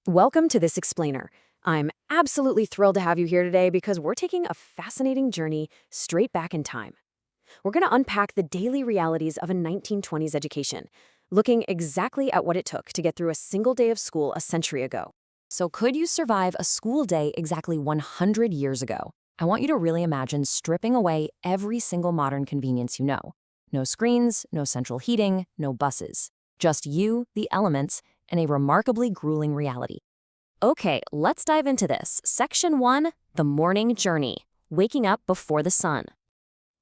Welcome to This Explainer. I'm absolutely thrilled to have you here today because we're taking a fascinating journey straight back in time. We're going to unpack the daily realities of a 1920s education, looking exactly at what it took to get through a single day of school a century ago. So could you survive a school day exactly 100 years ago? I want you to really imagine stripping away every single modern convenience you know. No screens, no central heating, no buses. Just you, the elements, and a remarkably grueling reality. Okay, let's dive into this. Section 1, the morning journey, waking up before the sun.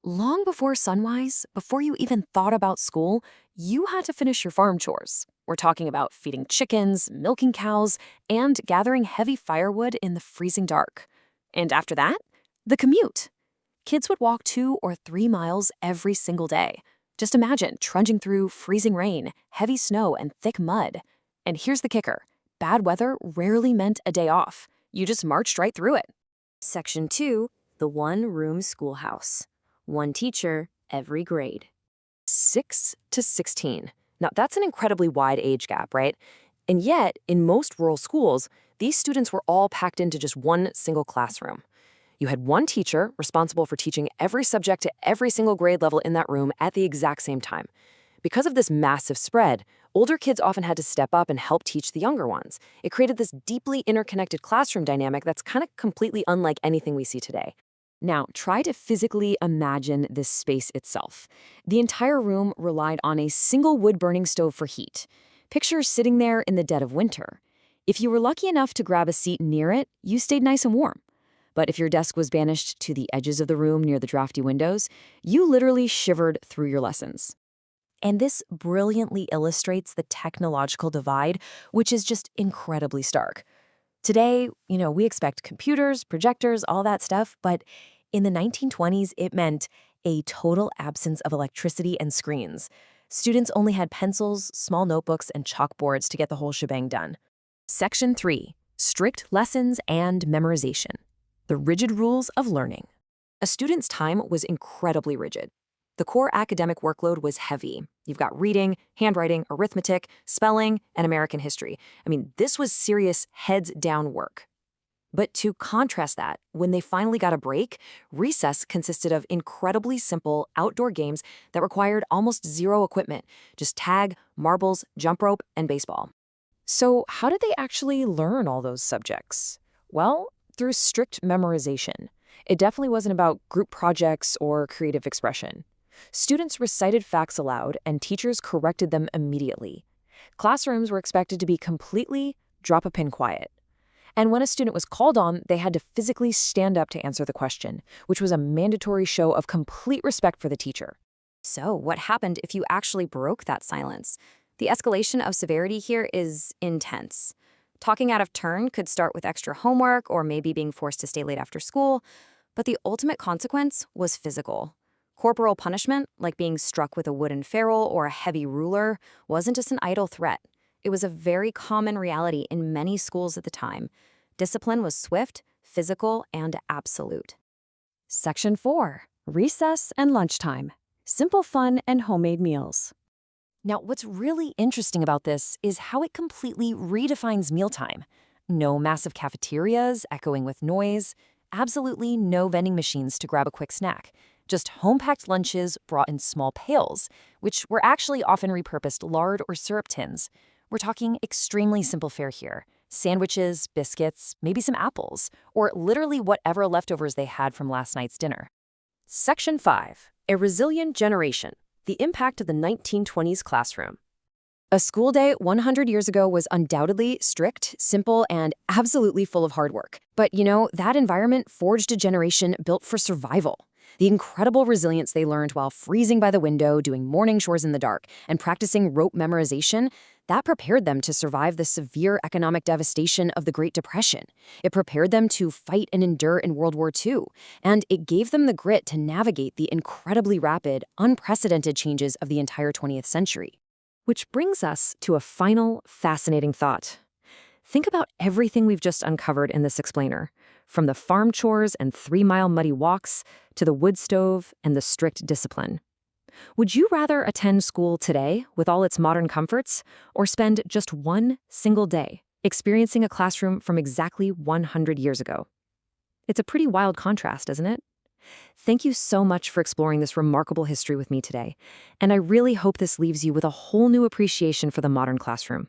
Long before sunrise, before you even thought about school, you had to finish your farm chores. We're talking about feeding chickens, milking cows, and gathering heavy firewood in the freezing dark. And after that, the commute. Kids would walk 2 or 3 miles every single day. Just imagine trudging through freezing rain, heavy snow, and thick mud. And here's the kicker. Bad weather rarely meant a day off. You just marched right through it. Section 2, the one-room schoolhouse. One teacher, every grade. 6 to 16. Now, that's an incredibly wide age gap, right? And yet, in most rural schools, these students were all packed into just one single classroom. You had one teacher responsible for teaching every subject to every single grade level in that room at the exact same time. Because of this massive spread, older kids often had to step up and help teach the younger ones. It created this deeply interconnected classroom dynamic that's kind of completely unlike anything we see today. Now, try to physically imagine this space itself. The entire room relied on a single wood-burning stove for heat. Picture sitting there in the dead of winter. If you were lucky enough to grab a seat near it, you stayed nice and warm. But if your desk was banished to the edges of the room near the drafty windows, you literally shivered through your lessons. And this brilliantly illustrates the technological divide, which is just incredibly stark. Today, we expect computers, projectors, all that stuff, but in the 1920s, it meant a total absence of electricity and screens. Students only had pencils, small notebooks, and chalkboards to get the whole shebang done. Section 3, strict lessons and memorization. The rigid rules of learning. A student's time was incredibly rigid. The core academic workload was heavy. You've got reading, handwriting, arithmetic, spelling, and American history. This was serious heads-down work. But to contrast that, when they finally got a break, recess consisted of incredibly simple outdoor games that required almost zero equipment, just tag, marbles, jump rope, and baseball. So how did they actually learn all those subjects? Well, through strict memorization. It definitely wasn't about group projects or creative expression. Students recited facts aloud, and teachers corrected them immediately. Classrooms were expected to be completely drop-a-pin quiet. And when a student was called on, they had to physically stand up to answer the question, which was a mandatory show of complete respect for the teacher. So, what happened if you actually broke that silence? The escalation of severity here is intense. Talking out of turn could start with extra homework or maybe being forced to stay late after school, but the ultimate consequence was physical. Corporal punishment, like being struck with a wooden ferrule or a heavy ruler, wasn't just an idle threat. It was a very common reality in many schools at the time. Discipline was swift, physical, and absolute. Section 4, recess and lunchtime. Simple fun and homemade meals. Now, what's really interesting about this is how it completely redefines mealtime. No massive cafeterias echoing with noise, absolutely no vending machines to grab a quick snack. Just home-packed lunches brought in small pails, which were actually often repurposed lard or syrup tins. We're talking extremely simple fare here. Sandwiches, biscuits, maybe some apples, or literally whatever leftovers they had from last night's dinner. Section 5, a resilient generation. The impact of the 1920s classroom. A school day 100 years ago was undoubtedly strict, simple, and absolutely full of hard work. But that environment forged a generation built for survival. The incredible resilience they learned while freezing by the window, doing morning chores in the dark, and practicing rote memorization, that prepared them to survive the severe economic devastation of the Great Depression. It prepared them to fight and endure in World War II, and it gave them the grit to navigate the incredibly rapid, unprecedented changes of the entire 20th century. Which brings us to a final, fascinating thought. Think about everything we've just uncovered in this explainer, from the farm chores and 3-mile muddy walks to the wood stove and the strict discipline. Would you rather attend school today with all its modern comforts or spend just one single day experiencing a classroom from exactly 100 years ago. It's a pretty wild contrast, isn't it? Thank you so much for exploring this remarkable history with me today, and I really hope this leaves you with a whole new appreciation for the modern classroom.